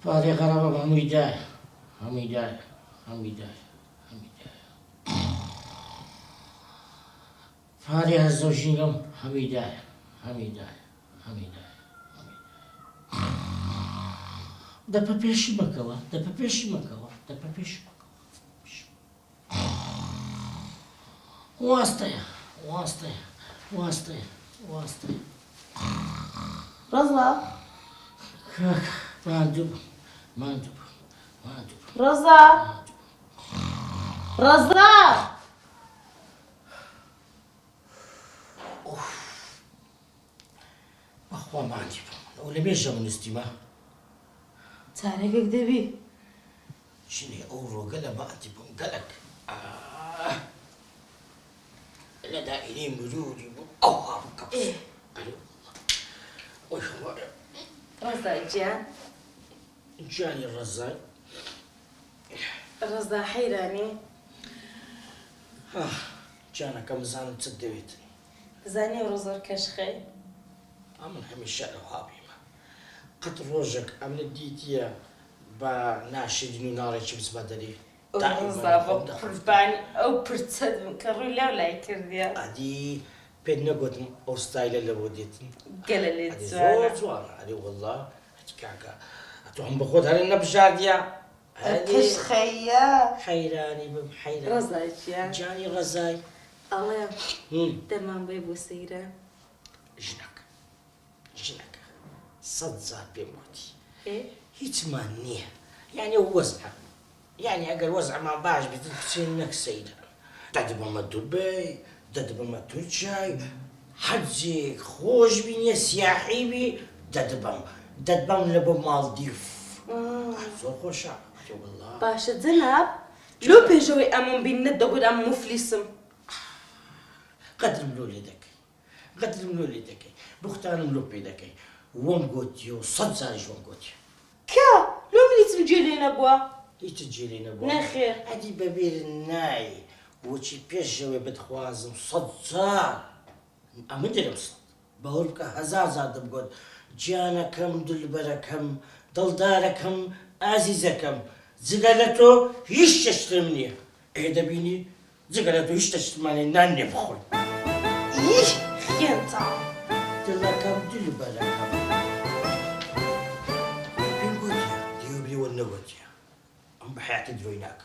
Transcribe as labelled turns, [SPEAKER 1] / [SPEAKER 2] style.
[SPEAKER 1] فادي غرام حميدة حميدة حميدة حميدة فادي هالزوجين حميدة حميدة حميدة ده بابيش مكوا ده بابيش مكوا ده بابيش مكوا واسطة واسطة واسطة واسطة
[SPEAKER 2] رضا
[SPEAKER 1] ما عندب ما عندب ما عندب
[SPEAKER 2] رضا رضا
[SPEAKER 1] أخوة ما عندب ولا بيجا من استماع
[SPEAKER 2] تعرفك دبي
[SPEAKER 1] شنو أورو قال ما عندب قالك لا دائرين بجودي أو كبس
[SPEAKER 2] إيه
[SPEAKER 1] وش
[SPEAKER 2] رضا جان
[SPEAKER 1] جاني الرزاق
[SPEAKER 2] رضا حيراني
[SPEAKER 1] جانا كم زان تصدقت
[SPEAKER 2] زاني ورزا كشخي
[SPEAKER 1] أمن هم الشعر وهابيما قد روجك أمن الديتيا با ناشدين ناري شمس بدري
[SPEAKER 2] رضا بقرباني أو برتد من كروي لا ولا يكرديا
[SPEAKER 1] أدي بيدنا قد أوستايل اللي وديت
[SPEAKER 2] قال اللي
[SPEAKER 1] أدي
[SPEAKER 2] تزوانا
[SPEAKER 1] زور زوار أدي والله أتكاكا أتوهم بخود هل النبشار ديا
[SPEAKER 2] كشخيا
[SPEAKER 1] حيراني بحيراني
[SPEAKER 2] رضا جان
[SPEAKER 1] جاني غزاي
[SPEAKER 2] الله تمام بيبو سيرة
[SPEAKER 1] جنك صدزات بموتي
[SPEAKER 2] إيه
[SPEAKER 1] يتمنيه يعني وزعه يعني أقل وزعه ما باش بتنك سيدة تدبر ما دبي تدبر ما ترجعي حجك خوش بيني سياحي بي تدبر لبو مالديف زور خوشا والله
[SPEAKER 2] باشا زناب لو بيجوي أمون بينا دقود أم مفلسم
[SPEAKER 1] قدر ملولدك قدر ملولدك بختار ملوبيدك وانقوتيو صدزارج وانقوتيو
[SPEAKER 2] كا لو ملي تمجيلين أبوا
[SPEAKER 1] يتجيلين ابو
[SPEAKER 2] نخير
[SPEAKER 1] هادي بابير الناي وشي بيجوي بدخوازم صدزار أمدرم صد بقولك هزازا دبقود جانكم دلبركم دلداركم عزيزكم زقالتو يشتشتمني إيه دبيني زقالتو يشتشتمني ناني بخوي
[SPEAKER 2] إيه خيانتا
[SPEAKER 1] دلكم دلبركم بنقول ديوبي والنقود أم بحياتي درويناك